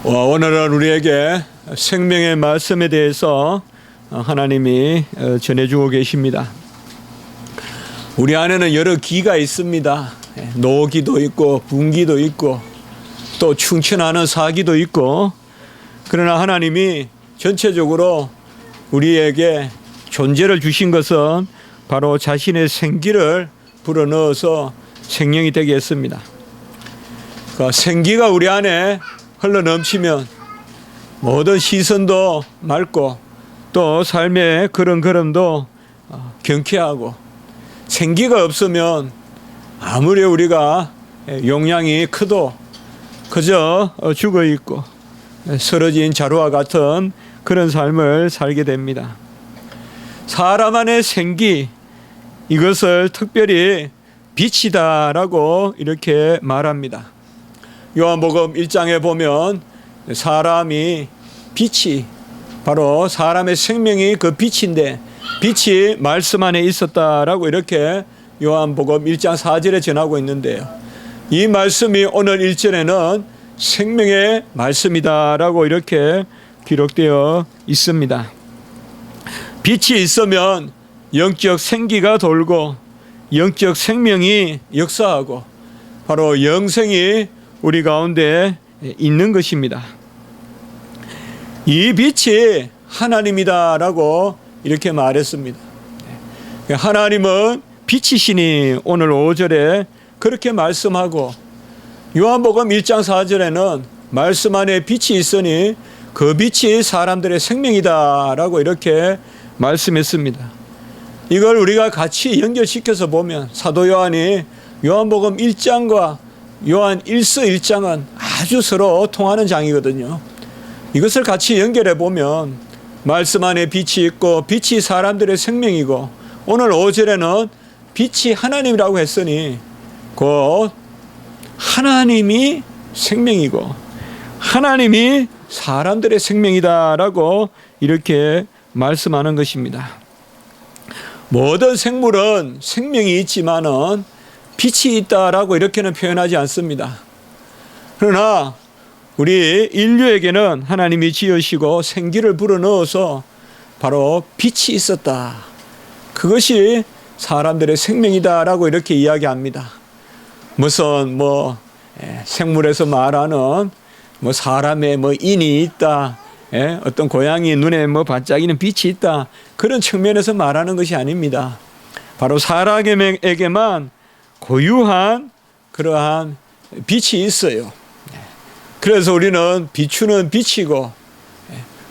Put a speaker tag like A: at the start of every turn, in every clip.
A: 오늘은 우리에게 생명의 말씀에 대해서 하나님이 전해주고 계십니다. 우리 안에는 여러 기가 있습니다. 노기도 있고 분기도 있고 또 충천하는 사기도 있고, 그러나 하나님이 전체적으로 우리에게 존재를 주신 것은 바로 자신의 생기를 불어넣어서 생명이 되게 했습니다. 그 생기가 우리 안에 흘러넘치면 모든 시선도 맑고 또 삶의 걸음걸음도 경쾌하고, 생기가 없으면 아무리 우리가 용량이 커도 그저 죽어 있고 쓰러진 자루와 같은 그런 삶을 살게 됩니다. 사람 안의 생기, 이것을 특별히 빛이다라고 이렇게 말합니다. 요한복음 1장에 보면 사람이 빛이 바로 사람의 생명이 그 빛인데 빛이 말씀 안에 있었다라고 이렇게 요한복음 1장 4절에 전하고 있는데요. 이 말씀이 오늘 1절에는 생명의 말씀이다라고 이렇게 기록되어 있습니다. 빛이 있으면 영적 생기가 돌고 영적 생명이 역사하고 바로 영생이 우리 가운데 있는 것입니다. 이 빛이 하나님이다라고 이렇게 말했습니다. 하나님은 빛이시니 오늘 5절에 그렇게 말씀하고, 요한복음 1장 4절에는 말씀 안에 빛이 있으니 그 빛이 사람들의 생명이다라고 이렇게 말씀했습니다. 이걸 우리가 같이 연결시켜서 보면 사도 요한이 요한복음 1장과 요한 1서 1장은 아주 서로 통하는 장이거든요. 이것을 같이 연결해 보면 말씀 안에 빛이 있고 빛이 사람들의 생명이고, 오늘 5절에는 빛이 하나님이라고 했으니 곧 하나님이 생명이고 하나님이 사람들의 생명이다라고 이렇게 말씀하는 것입니다. 모든 생물은 생명이 있지만은 빛이 있다라고 이렇게는 표현하지 않습니다. 그러나 우리 인류에게는 하나님이 지으시고 생기를 불어넣어서 바로 빛이 있었다. 그것이 사람들의 생명이다라고 이렇게 이야기합니다. 무슨 생물에서 말하는 사람의 인이 있다, 어떤 고양이 눈에 반짝이는 빛이 있다, 그런 측면에서 말하는 것이 아닙니다. 바로 사람에게만 고유한 그러한 빛이 있어요. 그래서 우리는 비추는 빛이고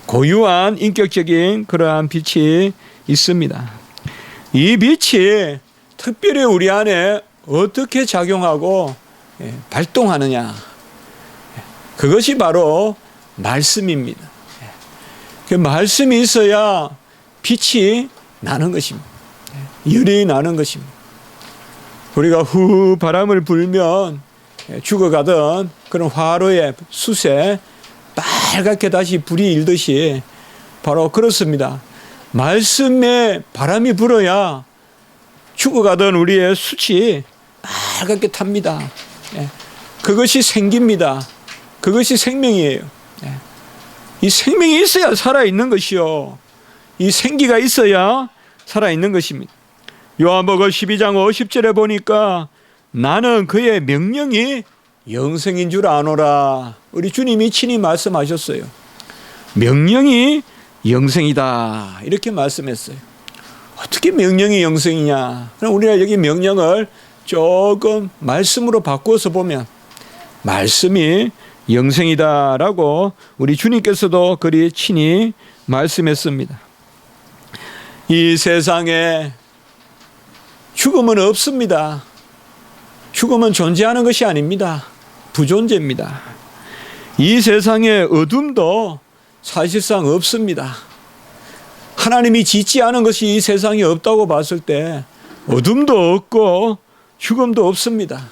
A: 고유한 인격적인 그러한 빛이 있습니다. 이 빛이 특별히 우리 안에 어떻게 작용하고 발동하느냐, 그것이 바로 말씀입니다. 그 말씀이 있어야 빛이 나는 것입니다. 열이 나는 것입니다. 우리가 후 바람을 불면 죽어가던 그런 화로의 숯에 빨갛게 다시 불이 일듯이 바로 그렇습니다. 말씀에 바람이 불어야 죽어가던 우리의 숯이 빨갛게 탑니다. 그것이 생기입니다. 그것이 생명이에요. 이 생명이 있어야 살아있는 것이요, 이 생기가 있어야 살아있는 것입니다. 요한복음 12장 50절에 보니까 나는 그의 명령이 영생인 줄 아노라. 우리 주님이 친히 말씀하셨어요. 명령이 영생이다 이렇게 말씀했어요. 어떻게 명령이 영생이냐? 그럼 우리가 여기 명령을 조금 말씀으로 바꾸어서 보면 말씀이 영생이다라고 우리 주님께서도 그리 친히 말씀했습니다. 이 세상에 죽음은 없습니다. 죽음은 존재하는 것이 아닙니다. 부존재입니다. 이 세상에 어둠도 사실상 없습니다. 하나님이 짓지 않은 것이 이 세상에 없다고 봤을 때 어둠도 없고 죽음도 없습니다.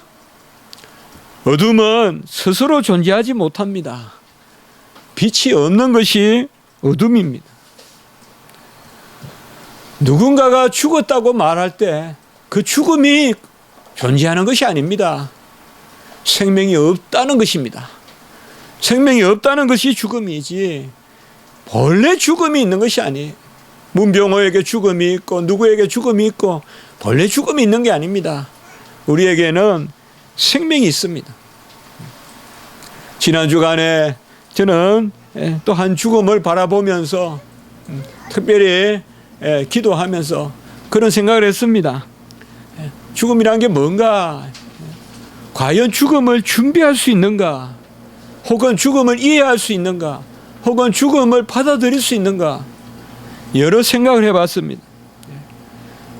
A: 어둠은 스스로 존재하지 못합니다. 빛이 없는 것이 어둠입니다. 누군가가 죽었다고 말할 때 그 죽음이 존재하는 것이 아닙니다. 생명이 없다는 것입니다. 생명이 없다는 것이 죽음이지 본래 죽음이 있는 것이 아니에요. 문병호에게 죽음이 있고 누구에게 죽음이 있고 본래 죽음이 있는 게 아닙니다. 우리에게는 생명이 있습니다. 지난 주간에 저는 또 한 죽음을 바라보면서 특별히 기도하면서 그런 생각을 했습니다. 죽음이란 게 뭔가? 과연 죽음을 준비할 수 있는가? 혹은 죽음을 이해할 수 있는가? 혹은 죽음을 받아들일 수 있는가? 여러 생각을 해봤습니다.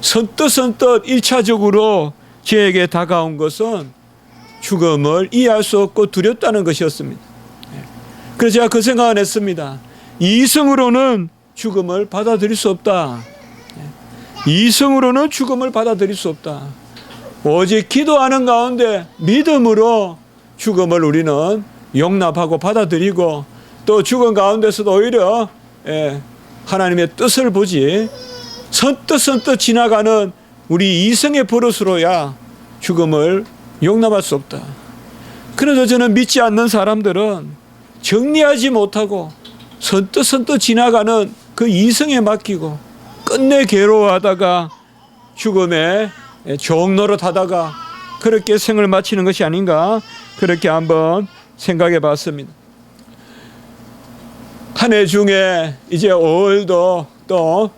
A: 선뜻 1차적으로 저에게 다가온 것은 죽음을 이해할 수 없고 두렵다는 것이었습니다. 그래서 제가 그 생각을 했습니다. 이성으로는 죽음을 받아들일 수 없다. 이성으로는 죽음을 받아들일 수 없다. 오직 기도하는 가운데 믿음으로 죽음을 우리는 용납하고 받아들이고 또 죽음 가운데서도 오히려 하나님의 뜻을 보지 선뜻 지나가는 우리 이성의 버릇으로야 죽음을 용납할 수 없다. 그래서 저는 믿지 않는 사람들은 정리하지 못하고 선뜻 지나가는 그 이성에 맡기고 끝내 괴로워하다가 죽음의 종노릇 하다가 그렇게 생을 마치는 것이 아닌가 그렇게 한번 생각해 봤습니다. 한 해 중에 이제 5월도 또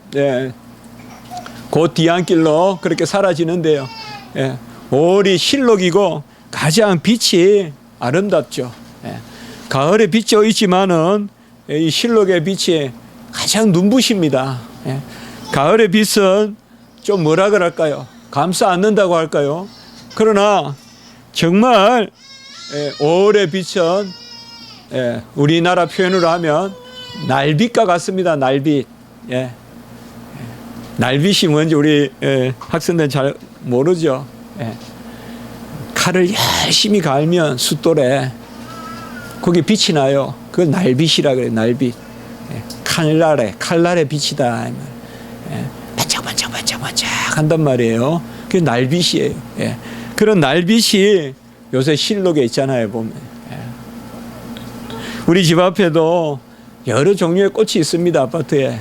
A: 곧 뒤안길로 그렇게 사라지는데요. 5월이 실록이고 가장 빛이 아름답죠. 가을에 빛이 있지만은 이 실록의 빛이 가장 눈부십니다. 가을의 빛은 좀 뭐라 그럴까요? 감싸 안는다고 할까요? 그러나 정말 5월의 빛은 우리나라 표현으로 하면 날빛과 같습니다. 날빛. 날빛이 뭔지 우리 학생들은 잘 모르죠. 칼을 열심히 갈면 숫돌에 거기 빛이 나요. 그걸 날빛이라 그래요. 날빛. 칼날의 빛이다. 반짝반짝 한단 말이에요. 그게 날빛이에요. 그런 날빛이 요새 실록에 있잖아요. 보면 우리 집 앞에도 여러 종류의 꽃이 있습니다. 아파트에.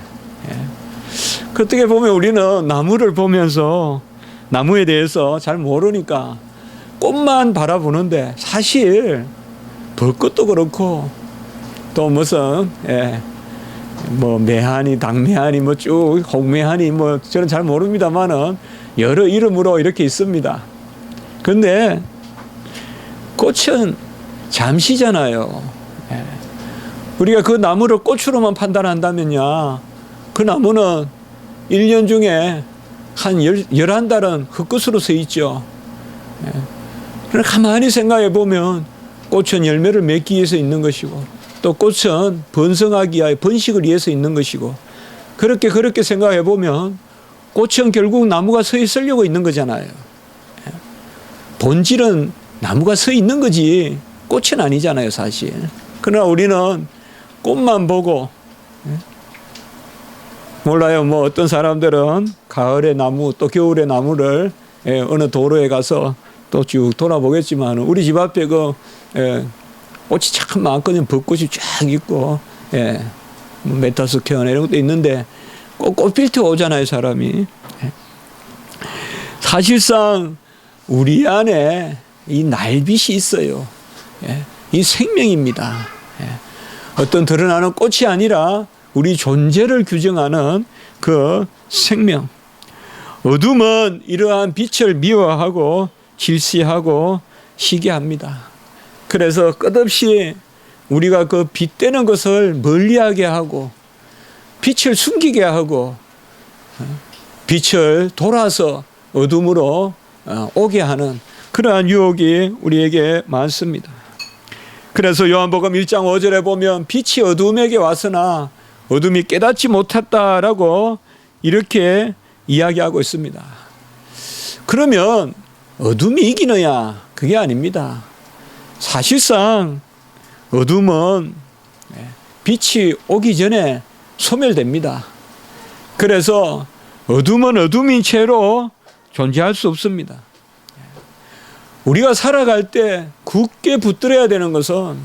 A: 어떻게 보면 우리는 나무를 보면서 나무에 대해서 잘 모르니까 꽃만 바라보는데 사실 벚꽃도 그렇고 또 무슨 뭐 매하니 당매하니 뭐 쭉 홍매하니 뭐 저는 잘 모릅니다만은 여러 이름으로 이렇게 있습니다. 근데 꽃은 잠시잖아요. 우리가 그 나무를 꽃으로만 판단한다면야 그 나무는 1년 중에 한 11달은 흙끝으로 서 있죠. 그러나 가만히 생각해 보면 꽃은 열매를 맺기 위해서 있는 것이고 또 꽃은 번성하기 위하여 번식을 위해서 있는 것이고 그렇게 생각해 보면 꽃은 결국 나무가 서 있으려고 있는 거잖아요. 본질은 나무가 서 있는 거지 꽃은 아니잖아요, 사실. 그러나 우리는 꽃만 보고 몰라요. 뭐 어떤 사람들은 가을의 나무 또 겨울의 나무를 어느 도로에 가서 또 쭉 돌아보겠지만 우리 집 앞에 그 꽃이 참 많거든요. 벚꽃이 쫙 있고 메타스퀘어나 이런 것도 있는데 꼭 꽃필 때 오잖아요, 사람이. 사실상 우리 안에 이 날빛이 있어요. 이 생명입니다. 어떤 드러나는 꽃이 아니라 우리 존재를 규정하는 그 생명. 어둠은 이러한 빛을 미워하고 질시하고 시기합니다. 그래서 끝없이 우리가 그 빛되는 것을 멀리하게 하고 빛을 숨기게 하고 빛을 돌아서 어둠으로 오게 하는 그러한 유혹이 우리에게 많습니다. 그래서 요한복음 1장 5절에 보면 빛이 어둠에게 왔으나 어둠이 깨닫지 못했다라고 이렇게 이야기하고 있습니다. 그러면 어둠이 이기느냐? 그게 아닙니다. 사실상 어둠은 빛이 오기 전에 소멸됩니다. 그래서 어둠은 어둠인 채로 존재할 수 없습니다. 우리가 살아갈 때 굳게 붙들어야 되는 것은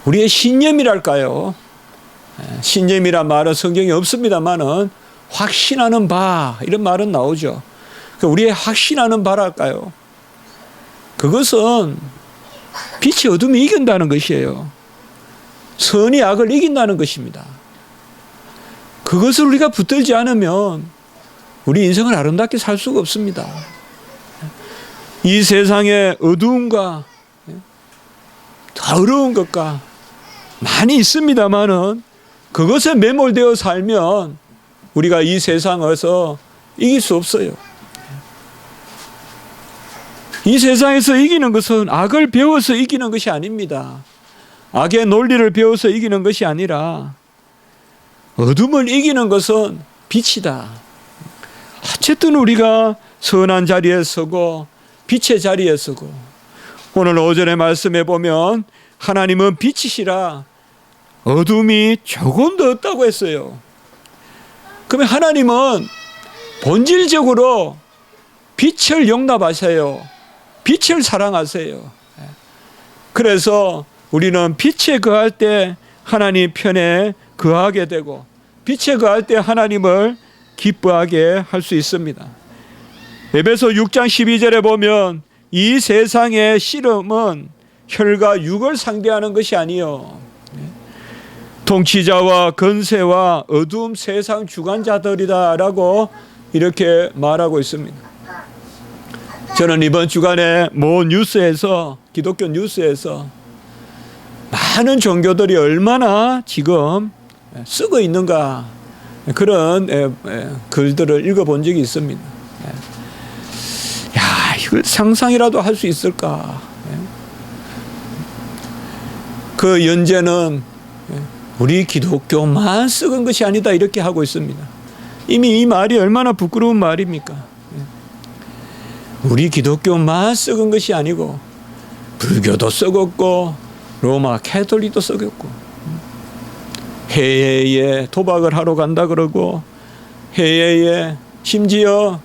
A: 우리의 신념이랄까요? 신념이란 말은 성경에 없습니다만은 확신하는 바 이런 말은 나오죠. 우리의 확신하는 바랄까요? 그것은 빛이 어둠을 이긴다는 것이에요. 선이 악을 이긴다는 것입니다. 그것을 우리가 붙들지 않으면 우리 인생을 아름답게 살 수가 없습니다. 이 세상의 어두움과 더러운 것과 많이 있습니다만은 그것에 매몰되어 살면 우리가 이 세상에서 이길 수 없어요. 이 세상에서 이기는 것은 악을 배워서 이기는 것이 아닙니다. 악의 논리를 배워서 이기는 것이 아니라 어둠을 이기는 것은 빛이다. 어쨌든 우리가 선한 자리에 서고 빛의 자리에 서고, 오늘 오전에 말씀해 보면 하나님은 빛이시라 어둠이 조금 더 없다고 했어요. 그러면 하나님은 본질적으로 빛을 용납하세요. 빛을 사랑하세요. 그래서 우리는 빛에 거할 때 하나님 편에 거하게 되고 빛에 거할 때 하나님을 기뻐하게 할 수 있습니다. 에베소 6장 12절에 보면 이 세상의 씨름은 혈과 육을 상대하는 것이 아니요 통치자와 권세와 어두움 세상 주관자들이다라고 이렇게 말하고 있습니다. 저는 이번 주간에 모 뉴스에서, 기독교 뉴스에서 많은 종교들이 얼마나 지금 쓰고 있는가 그런 글들을 읽어본 적이 있습니다. 야, 이걸 상상이라도 할 수 있을까? 그 연재는 우리 기독교만 썩은 것이 아니다 이렇게 하고 있습니다. 이미 이 말이 얼마나 부끄러운 말입니까? 우리 기독교만 썩은 것이 아니고 불교도 썩었고 로마 캐톨릭도 썩었고 해외에 도박을 하러 간다 그러고 해외에 심지어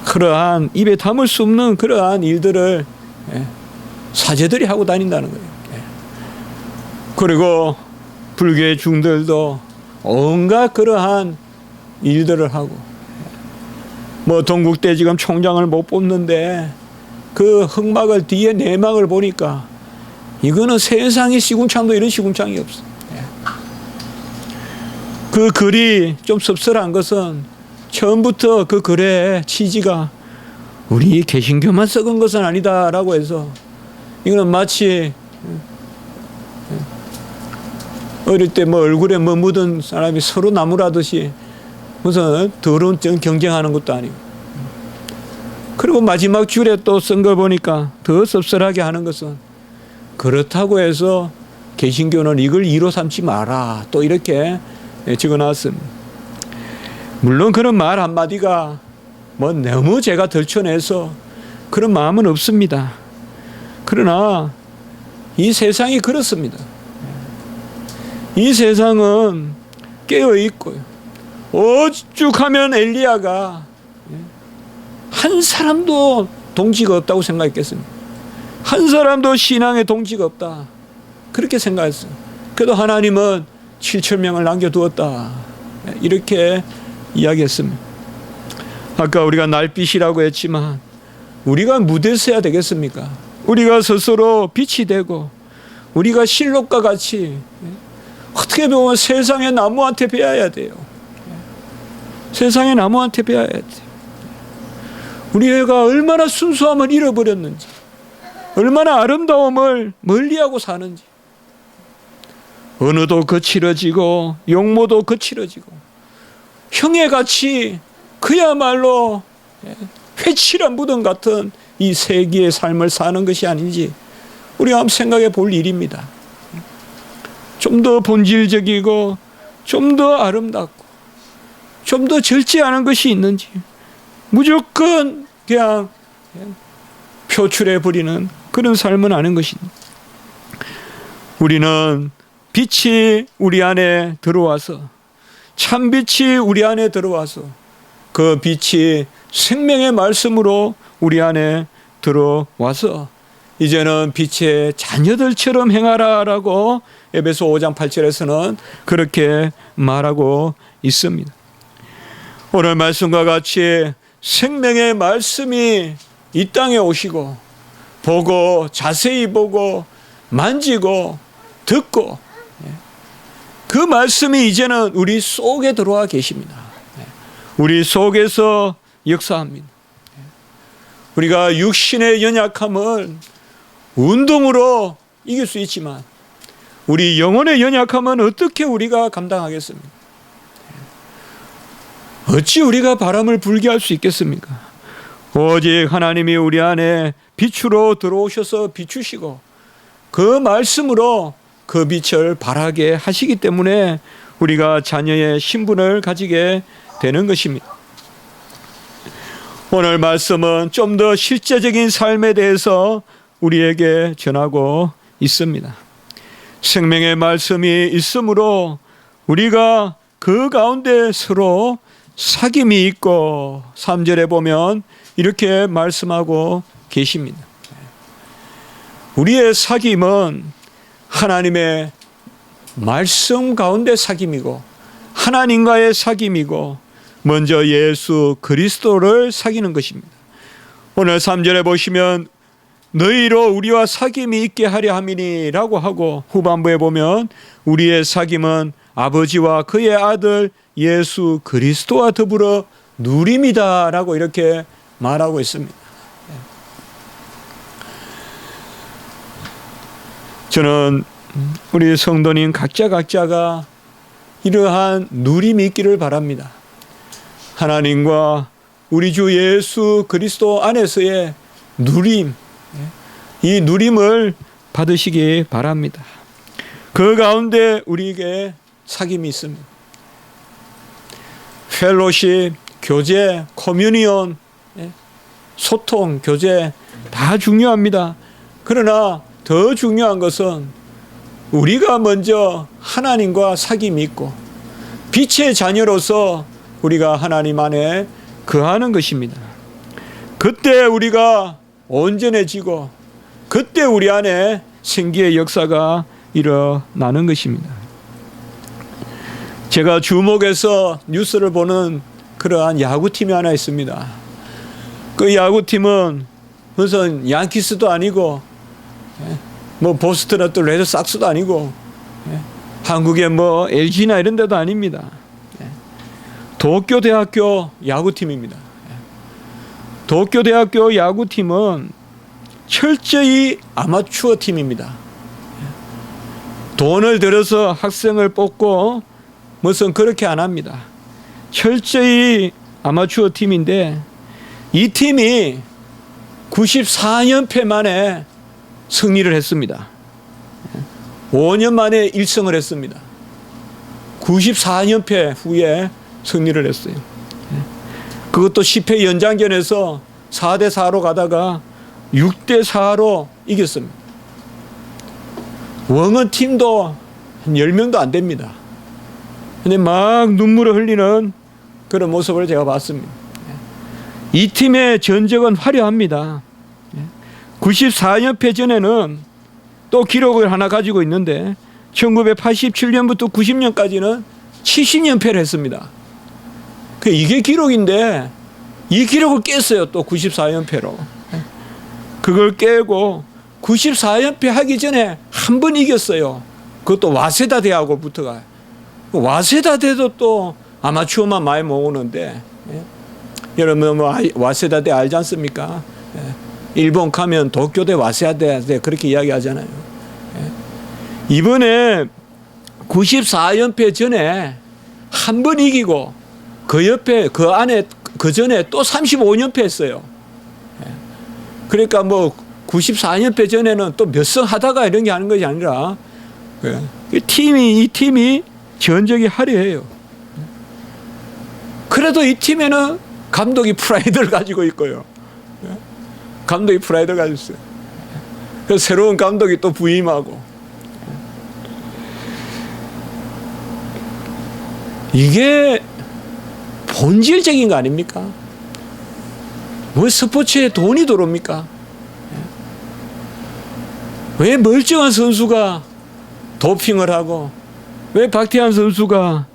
A: 그러한 입에 담을 수 없는 그러한 일들을 사제들이 하고 다닌다는 거예요. 그리고 불교의 중들도 온갖 그러한 일들을 하고 뭐 동국대 지금 총장을 못 뽑는데 그 흑막을 뒤에 내막을 보니까 이거는 세상의 시궁창도 이런 시궁창이 없어. 그 글이 좀 씁쓸한 것은 처음부터 그 글의 취지가 우리 개신교만 썩은 것은 아니다라고 해서 이거는 마치 어릴 때 뭐 얼굴에 뭐 묻은 사람이 서로 나무라듯이 무슨 더러운 경쟁하는 것도 아니고, 그리고 마지막 줄에 또 쓴 거 보니까 더 씁쓸하게 하는 것은 그렇다고 해서 개신교는 이걸 이로 삼지 마라 또 이렇게 적어놨습니다. 물론 그런 말 한마디가 뭐 너무 제가 덜쳐내서 그런 마음은 없습니다. 그러나 이 세상이 그렇습니다. 이 세상은 깨어있고요. 오죽하면 엘리야가 한 사람도 동지가 없다고 생각했겠습니다. 한 사람도 신앙의 동지가 없다 그렇게 생각했어요. 그래도 하나님은 7,000명을 남겨두었다 이렇게 이야기했습니다. 아까 우리가 날빛이라고 했지만 우리가 무대에 서야 되겠습니까? 우리가 스스로 빛이 되고 우리가 실록과 같이 어떻게 보면 세상의 나무한테 배워야 돼요. 세상의 나무한테 배워야 돼요. 우리 애가 얼마나 순수함을 잃어버렸는지, 얼마나 아름다움을 멀리하고 사는지, 언어도 거칠어지고 용모도 거칠어지고 형애같이 그야말로 회칠한 무덤 같은 이 세기의 삶을 사는 것이 아닌지 우리가 한번 생각해 볼 일입니다. 좀 더 본질적이고 좀 더 아름답고 좀 더 절제하는 것이 있는지 무조건 그냥 표출해 버리는 그런 삶은 아닌 것입니다. 우리는 빛이 우리 안에 들어와서, 참빛이 우리 안에 들어와서 그 빛이 생명의 말씀으로 우리 안에 들어와서 이제는 빛의 자녀들처럼 행하라라고 에베소 5장 8절에서는 그렇게 말하고 있습니다. 오늘 말씀과 같이 생명의 말씀이 이 땅에 오시고 보고 자세히 보고 만지고 듣고 그 말씀이 이제는 우리 속에 들어와 계십니다. 우리 속에서 역사합니다. 우리가 육신의 연약함을 운동으로 이길 수 있지만 우리 영혼의 연약함은 어떻게 우리가 감당하겠습니까? 어찌 우리가 바람을 불게 할 수 있겠습니까? 오직 하나님이 우리 안에 빛으로 들어오셔서 비추시고 그 말씀으로 그 빛을 발하게 하시기 때문에 우리가 자녀의 신분을 가지게 되는 것입니다. 오늘 말씀은 좀 더 실제적인 삶에 대해서 우리에게 전하고 있습니다. 생명의 말씀이 있으므로 우리가 그 가운데 서로 사귐이 있고 3절에 보면 이렇게 말씀하고 계십니다. 우리의 사귐은 하나님의 말씀 가운데 사귐이고 하나님과의 사귐이고 먼저 예수 그리스도를 사귀는 것입니다. 오늘 3절에 보시면 너희로 우리와 사귐이 있게 하려 함이니라고 하고 후반부에 보면 우리의 사귐은 아버지와 그의 아들 예수 그리스도와 더불어 누림이다라고 이렇게 말하고 있습니다. 저는 우리 성도님 각자가 이러한 누림이 있기를 바랍니다. 하나님과 우리 주 예수 그리스도 안에서의 누림, 이 누림을 받으시기 바랍니다. 그 가운데 우리에게 사귐이 있습니다. 펠로십, 교제, 커뮤니온, 소통, 교제 다 중요합니다. 그러나 더 중요한 것은 우리가 먼저 하나님과 사귐이 있고 빛의 자녀로서 우리가 하나님 안에 거하는 것입니다. 그때 우리가 온전해지고 그때 우리 안에 생기의 역사가 일어나는 것입니다. 제가 주목해서 뉴스를 보는 그러한 야구팀이 하나 있습니다. 그 야구팀은 무슨 양키스도 아니고 뭐 보스턴 또 레드삭스도 아니고 한국의 뭐 LG나 이런 데도 아닙니다. 도쿄대학교 야구팀입니다. 도쿄대학교 야구팀은 철저히 아마추어 팀입니다. 돈을 들여서 학생을 뽑고 무슨 그렇게 안 합니다. 철저히 아마추어 팀인데 이 팀이 94연패 만에 승리를 했습니다. 5년 만에 1승을 했습니다. 94연패 후에 승리를 했어요. 그것도 10회 연장전에서 4대4로 가다가 6대4로 이겼습니다. 원은 팀도 한 10명도 안 됩니다. 근데 막 눈물을 흘리는 그런 모습을 제가 봤습니다. 이 팀의 전적은 화려합니다. 94연패 전에는 또 기록을 하나 가지고 있는데 1987년부터 90년까지는 70연패를 했습니다. 이게 기록인데 이 기록을 깼어요. 또 94연패로. 그걸 깨고 94연패 하기 전에 한 번 이겼어요. 그것도 와세다 대하고 붙어가요. 와세다 대도 또 아마추어만 많이 모으는데 여러분 뭐 와세다 대 알지 않습니까? 일본 가면 도쿄대 와세다 대 그렇게 이야기하잖아요. 이번에 94연패 전에 한 번 이기고 그 옆에 그 안에 그 전에 또 35연패 했어요. 그러니까 뭐 94연패 전에는 또 몇 승 하다가 이런 게 하는 것이 아니라 이 팀이 전적이 화려해요. 그래도 이 팀에는 감독이 프라이드를 가지고 있고요. 감독이 프라이드를 가지고 있어요. 그래서 새로운 감독이 또 부임하고. 이게 본질적인 거 아닙니까? 왜 스포츠에 돈이 들어옵니까? 왜 멀쩡한 선수가 도핑을 하고, 왜 박태환 선수가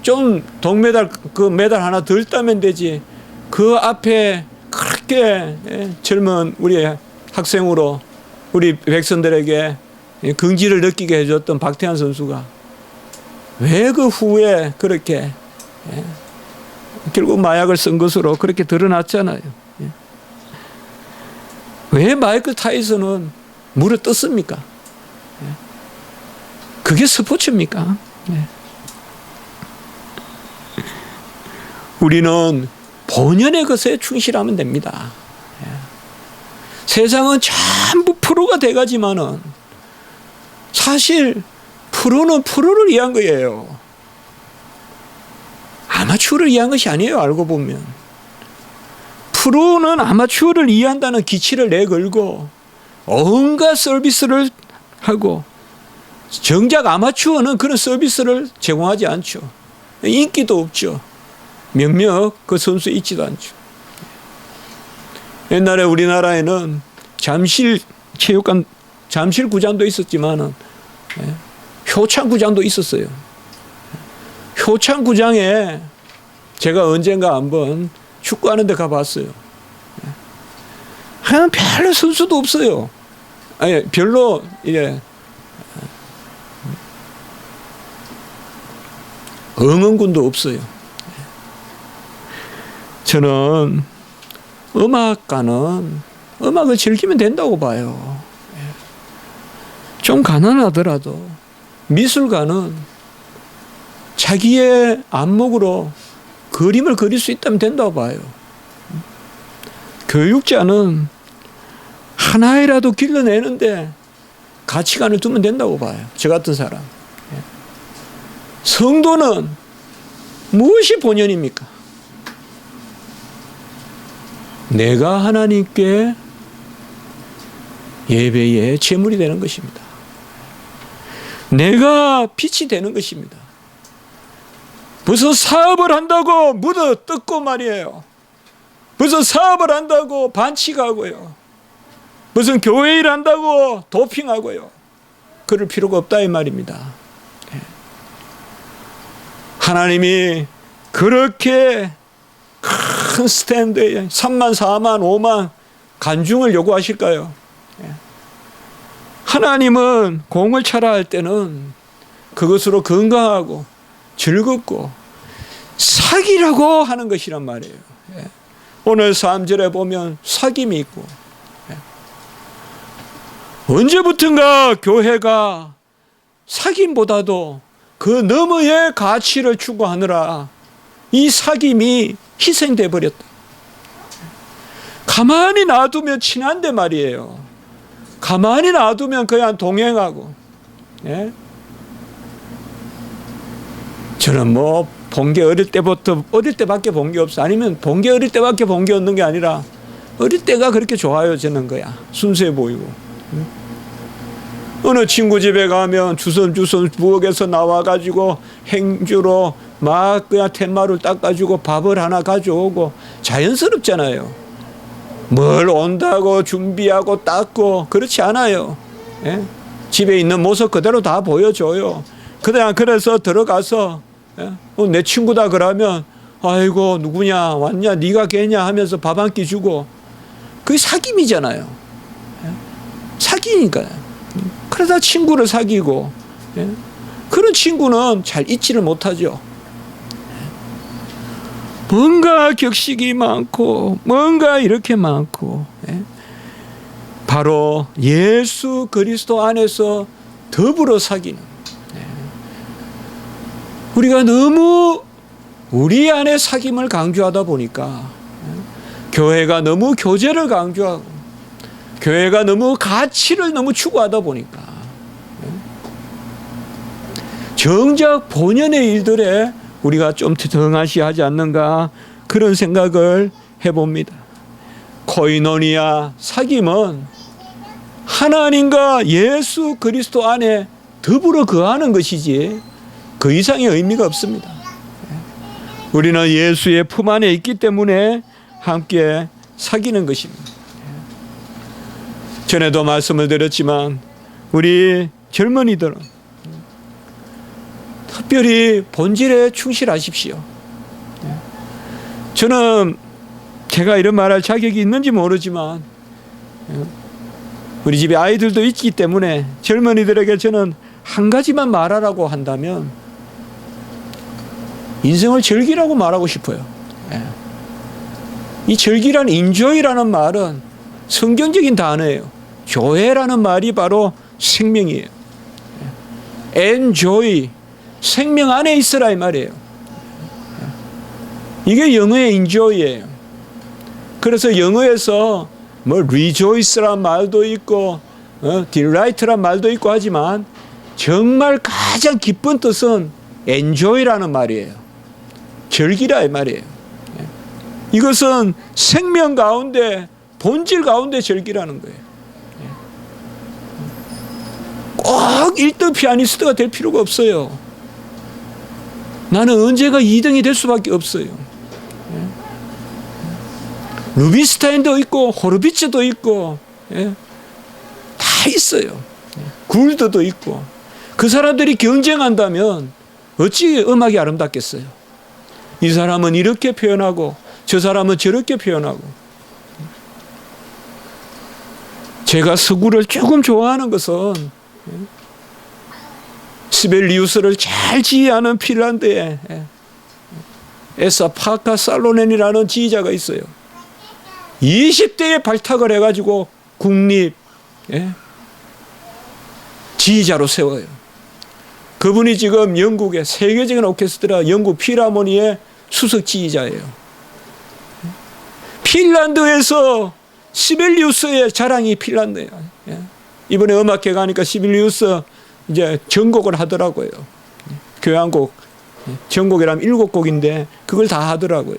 A: 좀 동메달, 그 메달 하나 덜 따면 되지, 그 앞에 그렇게 젊은 우리 학생으로 우리 백성들에게 긍지를 느끼게 해줬던 박태환 선수가 왜 그 후에 그렇게 결국 마약을 쓴 것으로 그렇게 드러났잖아요. 왜 마이클 타이슨은 물어 떴습니까? 그게 스포츠입니까? 우리는 본연의 것에 충실하면 됩니다. 세상은 전부 프로가 돼가지만은 사실 프로는 프로를 위한 거예요. 아마추어를 위한 것이 아니에요. 알고 보면 프로는 아마추어를 이해한다는 기치를 내걸고 온갖 서비스를 하고, 정작 아마추어는 그런 서비스를 제공하지 않죠. 인기도 없죠. 몇몇 그 선수 있지도 않죠. 옛날에 우리나라에는 잠실 체육관, 잠실 구장도 있었지만은 효창 구장도 있었어요. 효창 구장에 제가 언젠가 한번 축구하는 데 가봤어요. 그냥 별로 선수도 없어요. 아니, 별로, 응원군도 없어요. 저는 음악가는 음악을 즐기면 된다고 봐요. 좀 가난하더라도 미술가는 자기의 안목으로 그림을 그릴 수 있다면 된다고 봐요. 교육자는 하나이라도 길러내는데 가치관을 두면 된다고 봐요. 저 같은 사람. 성도는 무엇이 본연입니까? 내가 하나님께 예배의 제물이 되는 것입니다. 내가 빛이 되는 것입니다. 무슨 사업을 한다고 묻어 뜯고 말이에요. 무슨 사업을 한다고 반칙하고요. 무슨 교회 일 한다고 도핑하고요. 그럴 필요가 없다 이 말입니다. 하나님이 그렇게 큰 스탠드에 3만, 4만, 5만 간중을 요구하실까요? 하나님은 공을 차라 할 때는 그것으로 건강하고 즐겁고 사기라고 하는 것이란 말이에요. 오늘 3절에 보면 사귐이 있고, 언제부턴가 교회가 사귐보다도 그 너머의 가치를 추구하느라 이 사귐이 희생돼 버렸다. 가만히 놔두면 친한데 말이에요. 가만히 놔두면 그냥 동행하고. 저는 뭐 본 게 어릴 때밖에 본 게 없어. 아니면 본 게 어릴 때밖에 본 게 없는 게 아니라 어릴 때가 그렇게 좋아요. 저는 거야. 순수해 보이고. 어느 친구 집에 가면 주섬주섬 부엌에서 나와가지고 행주로 막 그냥 텐마를 닦아주고 밥을 하나 가져오고 자연스럽잖아요. 뭘 온다고 준비하고 닦고 그렇지 않아요. 집에 있는 모습 그대로 다 보여줘요. 그냥 그래서 들어가서 내 친구다 그러면 아이고 누구냐 왔냐 네가 걔냐 하면서 밥 한 끼 주고, 그게 사귐이잖아요. 사귀니까요. 그러다 친구를 사귀고, 그런 친구는 잘 잊지를 못하죠. 뭔가 격식이 많고 뭔가 이렇게 많고, 바로 예수 그리스도 안에서 더불어 사귀는, 우리가 너무 우리 안에 사귐을 강조하다 보니까 교회가 너무 교제를 강조하고 교회가 너무 가치를 너무 추구하다 보니까 정작 본연의 일들에 우리가 좀 등한시하지 않는가, 그런 생각을 해봅니다. 코이노니아 사귐은 하나님과 예수 그리스도 안에 더불어 거하는 것이지 그 이상의 의미가 없습니다. 우리는 예수의 품 안에 있기 때문에 함께 사귀는 것입니다. 전에도 말씀을 드렸지만 우리 젊은이들은 특별히 본질에 충실하십시오. 저는 제가 이런 말할 자격이 있는지 모르지만 우리 집에 아이들도 있기 때문에 젊은이들에게 저는 한 가지만 말하라고 한다면 인생을 즐기라고 말하고 싶어요. 이 즐기라는 enjoy라는 말은 성경적인 단어예요. 조회라는 말이 바로 생명이에요. enjoy, 생명 안에 있으라 이 말이에요. 이게 영어의 enjoy예요. 그래서 영어에서 뭐 rejoice란 말도 있고 delight란 말도 있고 하지만 정말 가장 기쁜 뜻은 enjoy라는 말이에요. 즐기라 이 말이에요. 이것은 생명 가운데 본질 가운데 즐기라는 거예요. 꼭 1등 피아니스트가 될 필요가 없어요. 나는 언제가 2등이 될 수밖에 없어요. 루빈스타인도 있고 호르비츠도 있고 다 있어요. 굴드도 있고. 그 사람들이 경쟁한다면 어찌 음악이 아름답겠어요. 이 사람은 이렇게 표현하고 저 사람은 저렇게 표현하고. 제가 서구를 조금 좋아하는 것은 시벨리우스를 잘 지휘하는 핀란드에 에사 파카 살로넨이라는 지휘자가 있어요. 20대에 발탁을 해가지고 국립 지휘자로 세워요. 그분이 지금 영국의 세계적인 오케스트라 영국 필하모니의 수석 지휘자예요. 핀란드에서 시벨리우스의 자랑이 핀란드예요. 이번에 음악회 가니까 시벨리우스 이제 전곡을 하더라고요. 교향곡 전곡이라면 7곡인데 그걸 다 하더라고요.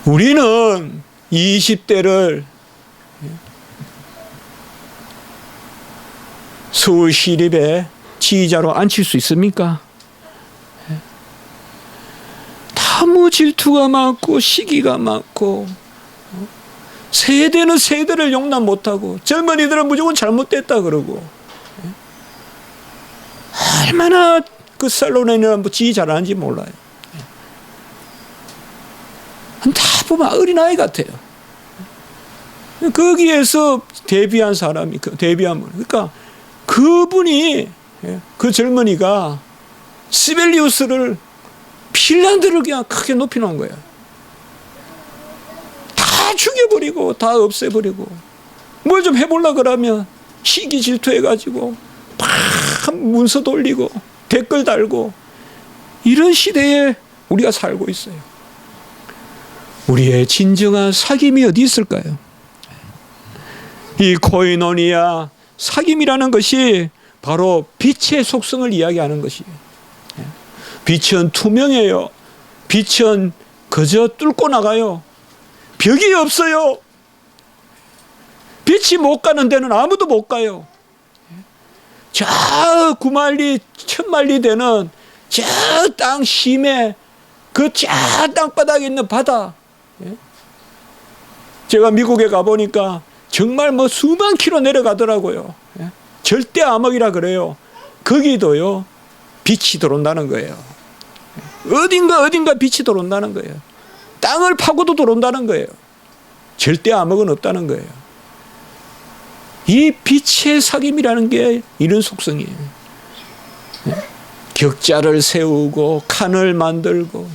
A: 우리는 20대를 서울시립의 지휘자로 앉힐 수 있습니까? 너무 질투가 많고 시기가 많고 세대는 세대를 용납 못하고 젊은이들은 무조건 잘못됐다 그러고 얼마나 그 살로넨이라는 지휘 잘하는지 몰라요. 다 보면 어린아이 같아요. 거기에서 데뷔한 사람이 데뷔한 분. 그러니까 그분이 그 젊은이가 시벨리우스를 핀란드를 그냥 크게 높이 놓은 거예요. 다 죽여버리고 다 없애버리고 뭘 좀 해보려고 그러면 시기 질투해가지고 막 문서 돌리고 댓글 달고 이런 시대에 우리가 살고 있어요. 우리의 진정한 사귐이 어디 있을까요? 이 코이노니아 사귐이라는 것이 바로 빛의 속성을 이야기하는 것이에요. 빛은 투명해요. 빛은 그저 뚫고 나가요. 벽이 없어요. 빛이 못 가는 데는 아무도 못 가요. 저 9만리, 1000만리 되는 저 땅 심해 그 저 땅바닥에 있는 바다. 제가 미국에 가보니까 정말 뭐 수만 킬로 내려가더라고요. 절대 암흑이라 그래요. 거기도요 빛이 들어온다는 거예요. 어딘가 빛이 들어온다는 거예요. 땅을 파고도 들어온다는 거예요. 절대 암흑은 없다는 거예요. 이 빛의 사귐이라는 게 이런 속성이에요. 격자를 세우고 칸을 만들고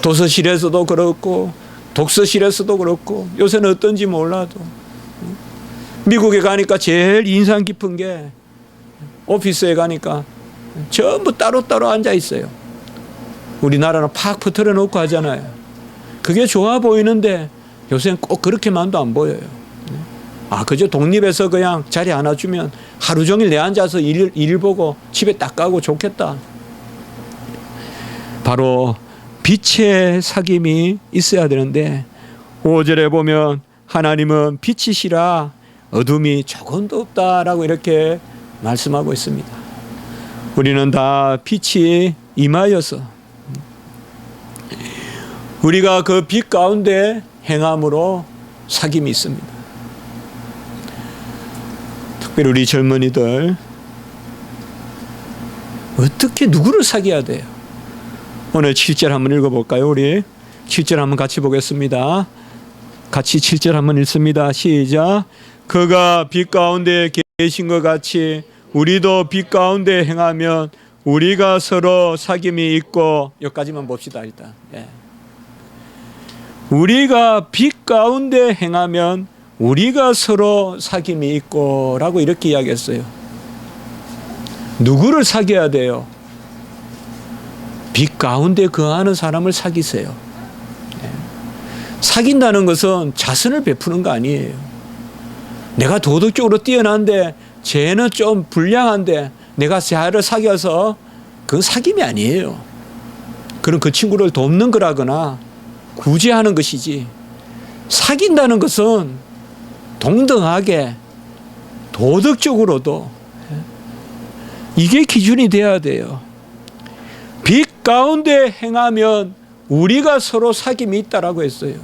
A: 도서실에서도 그렇고 독서실에서도 그렇고 요새는 어떤지 몰라도 미국에 가니까 제일 인상 깊은 게 오피스에 가니까 전부 따로따로 앉아 있어요. 우리나라는 팍 퍼뜨려 놓고 하잖아요. 그게 좋아 보이는데 요새는 꼭 그렇게만도 안 보여요. 그저 독립해서 그냥 자리 하나 주면 하루 종일 내 앉아서 일 보고 집에 딱 가고 좋겠다. 바로 빛의 사귐이 있어야 되는데 5절에 보면 하나님은 빛이시라 어둠이 조금도 없다라고 이렇게 말씀하고 있습니다. 우리는 다 빛이 임하여서 우리가 그 빛 가운데 행함으로 사귐이 있습니다. 특별히 우리 젊은이들 어떻게 누구를 사귀어야 돼요? 오늘 7절 한번 읽어볼까요? 우리 7절 한번 같이 보겠습니다. 같이 7절 한번 읽습니다. 시작. 그가 빛 가운데 계신 것 같이 우리도 빛 가운데 행하면 우리가 서로 사귐이 있고, 여기까지만 봅시다. 일단 우리가 빛 가운데 행하면 우리가 서로 사귐이 있고 라고 이렇게 이야기했어요. 누구를 사귀어야 돼요? 빛 가운데 거하는 사람을 사귀세요. 사귄다는 것은 자선을 베푸는 거 아니에요. 내가 도덕적으로 뛰어난데 쟤는 좀 불량한데 내가 쟤를 사귀어서 그건 사귐이 아니에요. 그럼 그 친구를 돕는 거라거나 구제하는 것이지, 사귄다는 것은 동등하게 도덕적으로도 이게 기준이 돼야 돼요. 빛 가운데 행하면 우리가 서로 사귐이 있다라고 했어요.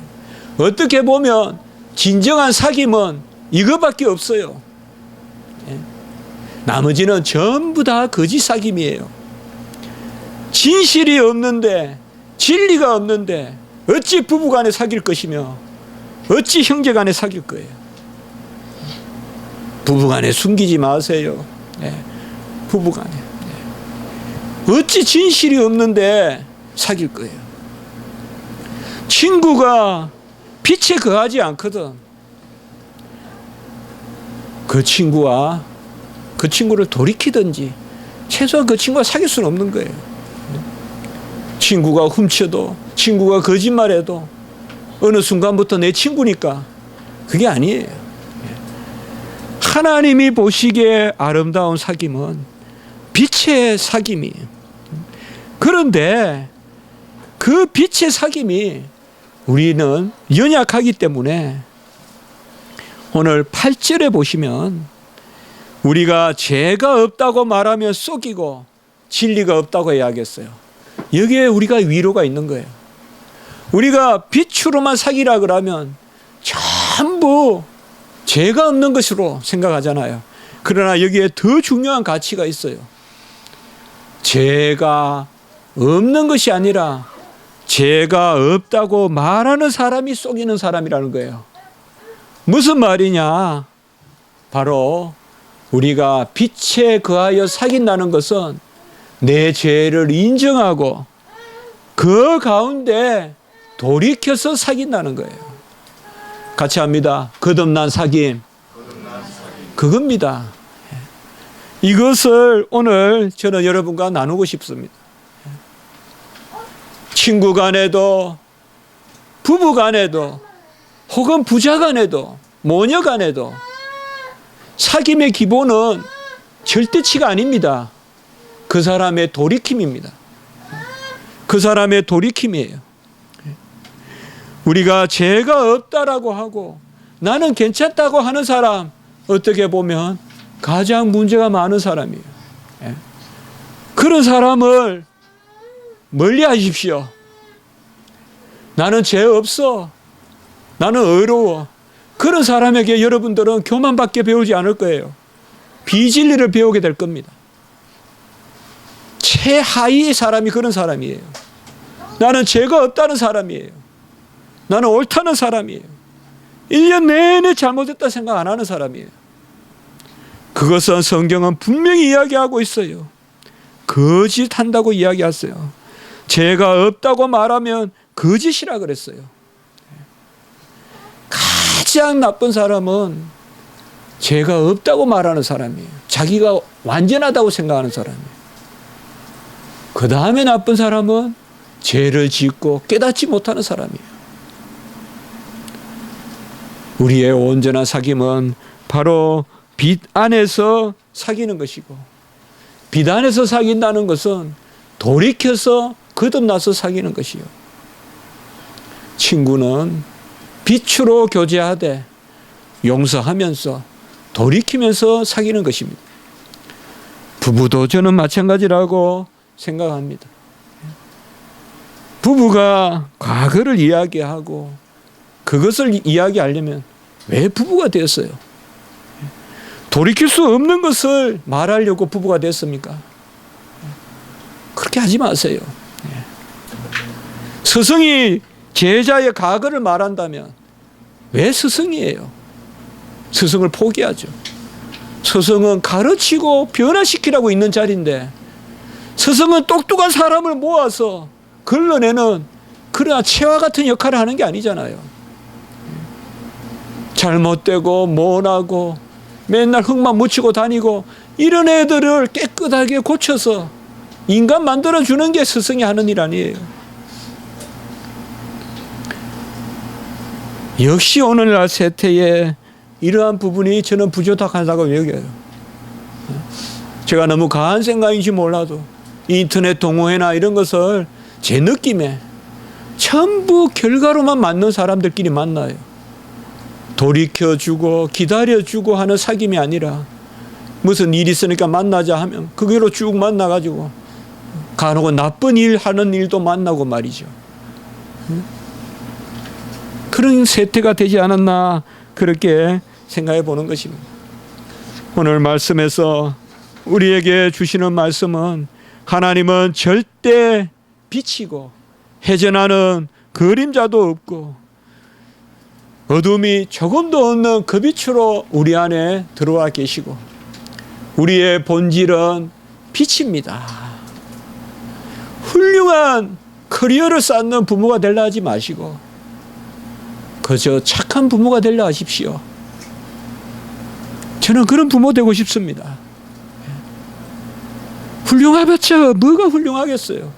A: 어떻게 보면 진정한 사귐은 이것밖에 없어요. 나머지는 전부 다 거짓 사귐이에요. 진실이 없는데, 진리가 없는데 어찌 부부간에 사귈 것이며 어찌 형제간에 사귈 거예요. 부부간에 숨기지 마세요. 부부간에 어찌 진실이 없는데 사귈 거예요. 친구가 빛에 거하지 않거든. 그 친구와 그 친구를 돌이키든지 최소한 그 친구와 사귈 수는 없는 거예요. 친구가 훔쳐도, 친구가 거짓말해도 어느 순간부터 내 친구니까 그게 아니에요. 하나님이 보시기에 아름다운 사귐은 빛의 사귐이에요. 그런데 그 빛의 사귐이 우리는 연약하기 때문에 오늘 8절에 보시면 우리가 죄가 없다고 말하면 속이고 진리가 없다고 이야기했어요. 여기에 우리가 위로가 있는 거예요. 우리가 빛으로만 사귀라 그러면 전부 죄가 없는 것으로 생각하잖아요. 그러나 여기에 더 중요한 가치가 있어요. 죄가 없는 것이 아니라 죄가 없다고 말하는 사람이 속이는 사람이라는 거예요. 무슨 말이냐? 바로 우리가 빛에 거하여 사귄다는 것은 내 죄를 인정하고 그 가운데 돌이켜서 사귄다는 거예요. 같이 합니다. 거듭난 사귐. 그겁니다. 이것을 오늘 저는 여러분과 나누고 싶습니다. 친구 간에도, 부부 간에도, 혹은 부자 간에도, 모녀 간에도 사귐의 기본은 절대치가 아닙니다. 그 사람의 돌이킴입니다. 그 사람의 돌이킴이에요. 우리가 죄가 없다라고 하고 나는 괜찮다고 하는 사람, 어떻게 보면 가장 문제가 많은 사람이에요. 그런 사람을 멀리 하십시오. 나는 죄 없어. 나는 의로워. 그런 사람에게 여러분들은 교만밖에 배우지 않을 거예요. 비진리를 배우게 될 겁니다. 최하위의 사람이 그런 사람이에요. 나는 죄가 없다는 사람이에요. 나는 옳다는 사람이에요. 1년 내내 잘못했다 생각 안 하는 사람이에요. 그것은 성경은 분명히 이야기하고 있어요. 거짓한다고 이야기했어요. 죄가 없다고 말하면 거짓이라 그랬어요. 가장 나쁜 사람은 죄가 없다고 말하는 사람이에요. 자기가 완전하다고 생각하는 사람이에요. 그 다음에 나쁜 사람은 죄를 짓고 깨닫지 못하는 사람이에요. 우리의 온전한 사귐은 바로 빛 안에서 사귀는 것이고, 빛 안에서 사귄다는 것은 돌이켜서 거듭나서 사귀는 것이요. 친구는 빛으로 교제하되 용서하면서 돌이키면서 사귀는 것입니다. 부부도 저는 마찬가지라고 생각합니다. 부부가 과거를 이야기하고 그것을 이야기하려면 왜 부부가 되었어요? 돌이킬 수 없는 것을 말하려고 부부가 됐습니까? 그렇게 하지 마세요. 스승이 제자의 과거를 말한다면 왜 스승이에요? 스승을 포기하죠. 스승은 가르치고 변화시키라고 있는 자리인데 스승은 똑똑한 사람을 모아서 걸러내는 그러나 채와 같은 역할을 하는 게 아니잖아요. 잘못되고 모나고 맨날 흙만 묻히고 다니고 이런 애들을 깨끗하게 고쳐서 인간 만들어주는 게 스승이 하는 일 아니에요. 역시 오늘날 세태에 이러한 부분이 저는 부족하다고 여겨요. 제가 너무 과한 생각인지 몰라도 인터넷 동호회나 이런 것을 제 느낌에 전부 결과로만 맞는 사람들끼리 만나요. 돌이켜주고 기다려주고 하는 사귐이 아니라 무슨 일 있으니까 만나자 하면 그게로 쭉 만나가지고 간혹은 나쁜 일 하는 일도 만나고 말이죠. 그런 세태가 되지 않았나 그렇게 생각해 보는 것입니다. 오늘 말씀에서 우리에게 주시는 말씀은 하나님은 절대 비치고 해전하는 그림자도 없고 어둠이 조금도 없는 그 빛으로 우리 안에 들어와 계시고 우리의 본질은 빛입니다. 훌륭한 커리어를 쌓는 부모가 되려 하지 마시고 그저 착한 부모가 되려 하십시오. 저는 그런 부모 되고 싶습니다. 훌륭하겠죠. 뭐가 훌륭하겠어요.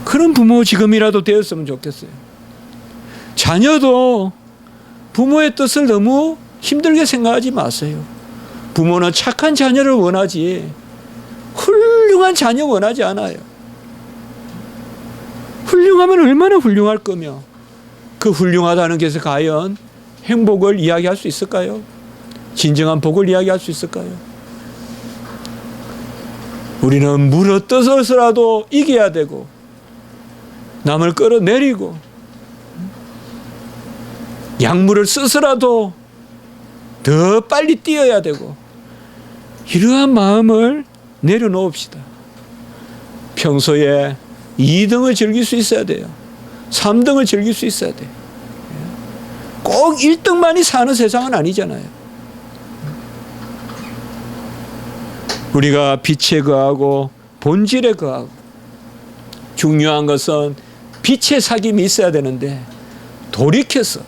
A: 그런 부모 지금이라도 되었으면 좋겠어요. 자녀도 부모의 뜻을 너무 힘들게 생각하지 마세요. 부모는 착한 자녀를 원하지 훌륭한 자녀 원하지 않아요. 훌륭하면 얼마나 훌륭할 거며 그 훌륭하다는 것에서 과연 행복을 이야기할 수 있을까요? 진정한 복을 이야기할 수 있을까요? 우리는 물어뜯어서라도 이겨야 되고 남을 끌어내리고 약물을 써서라도 더 빨리 뛰어야 되고 이러한 마음을 내려놓읍시다. 평소에 2등을 즐길 수 있어야 돼요. 3등을 즐길 수 있어야 돼요. 꼭 1등만이 사는 세상은 아니잖아요. 우리가 빛에 거하고 본질에 거하고 중요한 것은 빛의 사귐이 있어야 되는데 돌이켜서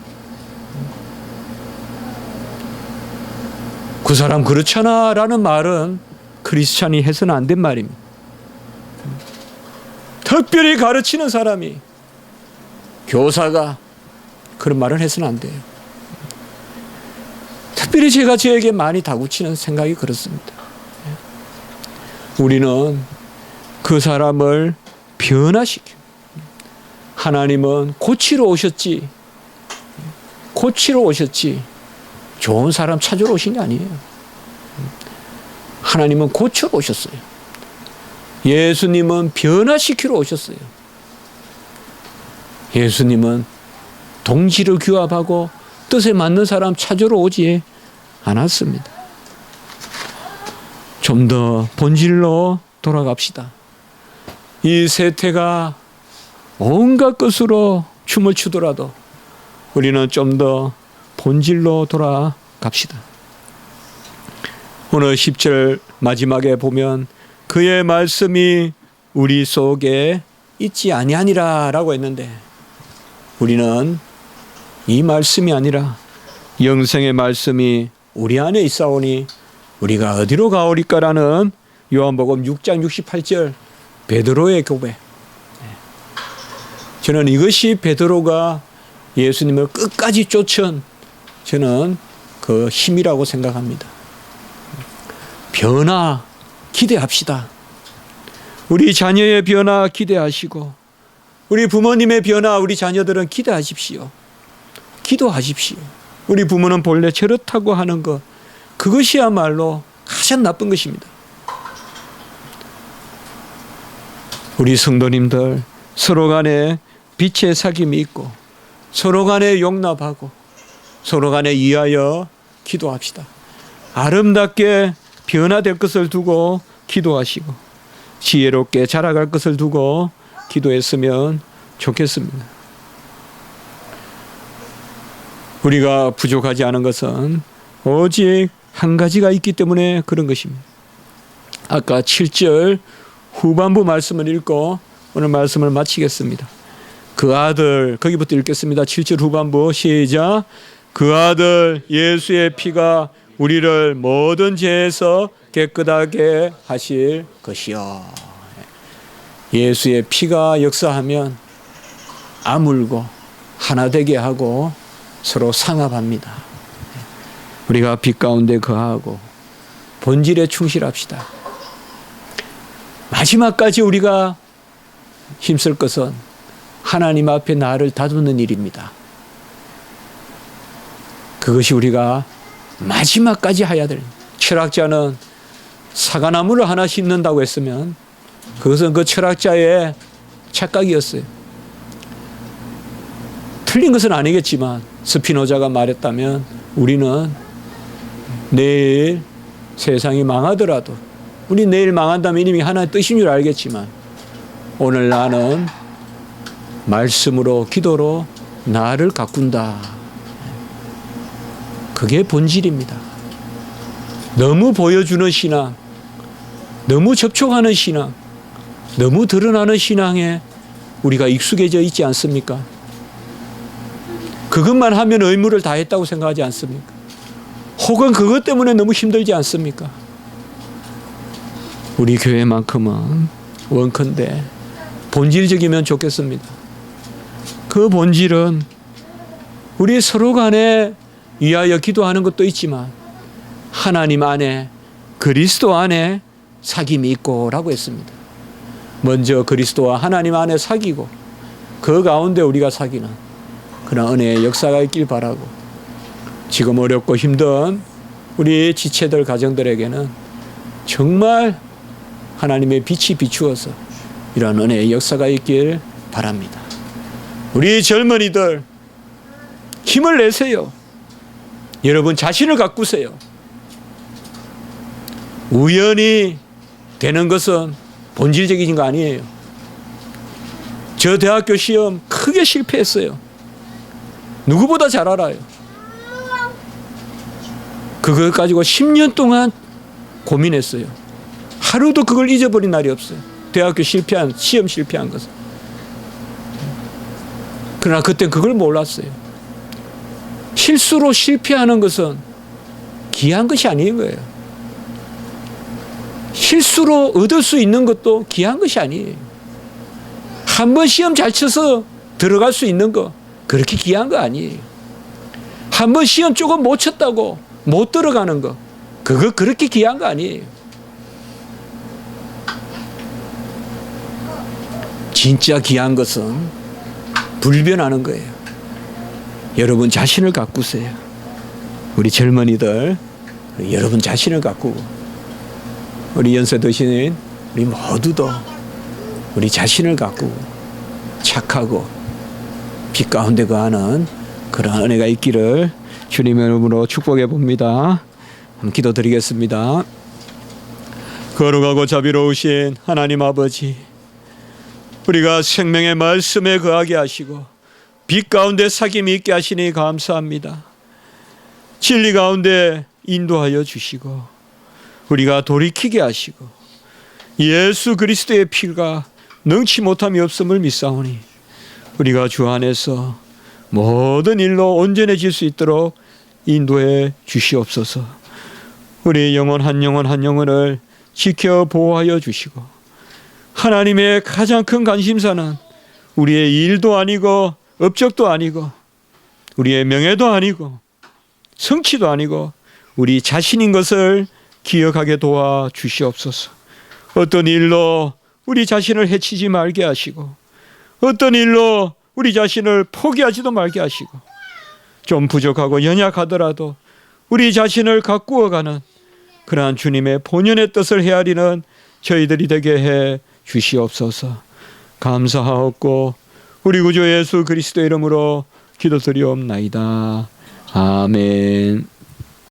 A: 그 사람 그렇잖아 라는 말은 크리스찬이 해서는 안 된 말입니다. 특별히 가르치는 사람이 교사가 그런 말을 해서는 안 돼요. 특별히 제가 저에게 많이 다구치는 생각이 그렇습니다. 우리는 그 사람을 변화시켜. 하나님은 고치러 오셨지. 고치러 오셨지. 좋은 사람 찾으러 오신 게 아니에요. 하나님은 고치러 오셨어요. 예수님은 변화시키러 오셨어요. 예수님은 동지를 규합하고 뜻에 맞는 사람 찾으러 오지 않았습니다. 좀 더 본질로 돌아갑시다. 이 세태가 온갖 것으로 춤을 추더라도 우리는 좀 더 본질로 돌아갑시다. 오늘 10절 마지막에 보면 그의 말씀이 우리 속에 있지 아니하니라 라고 했는데 우리는 이 말씀이 아니라 영생의 말씀이 우리 안에 있사오니 우리가 어디로 가오리까라는 요한복음 6장 68절 베드로의 고백. 저는 이것이 베드로가 예수님을 끝까지 쫓은 저는 그 힘이라고 생각합니다. 변화 기대합시다. 우리 자녀의 변화 기대하시고 우리 부모님의 변화 우리 자녀들은 기대하십시오. 기도하십시오. 우리 부모는 본래 저렇다고 하는 것 그것이야말로 가장 나쁜 것입니다. 우리 성도님들 서로 간에 빛의 사귐이 있고 서로 간에 용납하고 서로 간에 이하여 기도합시다. 아름답게 변화될 것을 두고 기도하시고 지혜롭게 자라갈 것을 두고 기도했으면 좋겠습니다. 우리가 부족하지 않은 것은 오직 한 가지가 있기 때문에 그런 것입니다. 아까 7절 후반부 말씀을 읽고 오늘 말씀을 마치겠습니다. 그 아들, 거기부터 읽겠습니다. 7절 후반부 시작. 그 아들 예수의 피가 우리를 모든 죄에서 깨끗하게 하실 것이요. 예수의 피가 역사하면 아물고 하나 되게 하고 서로 상합합니다. 우리가 빛 가운데 거하고 본질에 충실합시다. 마지막까지 우리가 힘쓸 것은 하나님 앞에 나를 다듬는 일입니다. 그것이 우리가 마지막까지 해야 될. 철학자는 사과나무를 하나 심는다고 했으면 그것은 그 철학자의 착각이었어요. 틀린 것은 아니겠지만 스피노자가 말했다면 우리는 내일 세상이 망하더라도 우리 내일 망한다면 이미 하나의 뜻인 줄 알겠지만 오늘 나는 말씀으로 기도로 나를 가꾼다. 그게 본질입니다. 너무 보여주는 신앙, 너무 접촉하는 신앙, 너무 드러나는 신앙에 우리가 익숙해져 있지 않습니까? 그것만 하면 의무를 다했다고 생각하지 않습니까? 혹은 그것 때문에 너무 힘들지 않습니까? 우리 교회만큼은 원컨대 본질적이면 좋겠습니다. 그 본질은 우리 서로 간에 위하여 기도하는 것도 있지만 하나님 안에 그리스도 안에 사귐이 있고 라고 했습니다. 먼저 그리스도와 하나님 안에 사귀고 그 가운데 우리가 사귀는 그런 은혜의 역사가 있길 바라고 지금 어렵고 힘든 우리 지체들 가정들에게는 정말 하나님의 빛이 비추어서 이런 은혜의 역사가 있길 바랍니다. 우리 젊은이들 힘을 내세요. 여러분 자신을 가꾸세요. 우연히 되는 것은 본질적인 거 아니에요. 저 대학교 시험 크게 실패했어요. 누구보다 잘 알아요. 그걸 가지고 10년 동안 고민했어요. 하루도 그걸 잊어버린 날이 없어요. 대학교 실패한, 시험 실패한 것은. 그러나 그땐 그걸 몰랐어요. 실수로 실패하는 것은 귀한 것이 아닌 거예요. 실수로 얻을 수 있는 것도 귀한 것이 아니에요. 한 번 시험 잘 쳐서 들어갈 수 있는 거 그렇게 귀한 거 아니에요. 한 번 시험 조금 못 쳤다고 못 들어가는 거 그거 그렇게 귀한 거 아니에요. 진짜 귀한 것은 불변하는 거예요. 여러분 자신을 가꾸세요. 우리 젊은이들 여러분 자신을 가꾸고 우리 연세 드신 우리 모두도 우리 자신을 가꾸고 착하고 빛 가운데 거하는 그런 은혜가 있기를 주님의 이름으로 축복해 봅니다. 한번 기도드리겠습니다. 거룩하고 자비로우신 하나님 아버지, 우리가 생명의 말씀에 거하게 하시고 빛 가운데 사귐이 있게 하시니 감사합니다. 진리 가운데 인도하여 주시고 우리가 돌이키게 하시고 예수 그리스도의 피가 능치 못함이 없음을 믿사오니 우리가 주 안에서 모든 일로 온전해질 수 있도록 인도해 주시옵소서. 우리 영혼 한 영혼을 지켜 보호하여 주시고 하나님의 가장 큰 관심사는 우리의 일도 아니고 업적도 아니고 우리의 명예도 아니고 성취도 아니고 우리 자신인 것을 기억하게 도와 주시옵소서. 어떤 일로 우리 자신을 해치지 말게 하시고 어떤 일로 우리 자신을 포기하지도 말게 하시고 좀 부족하고 연약하더라도 우리 자신을 가꾸어가는 그러한 주님의 본연의 뜻을 헤아리는 저희들이 되게 해 주시옵소서. 감사하옵고 우리 구주 예수 그리스도 이름으로 기도드리옵나이다. 아멘.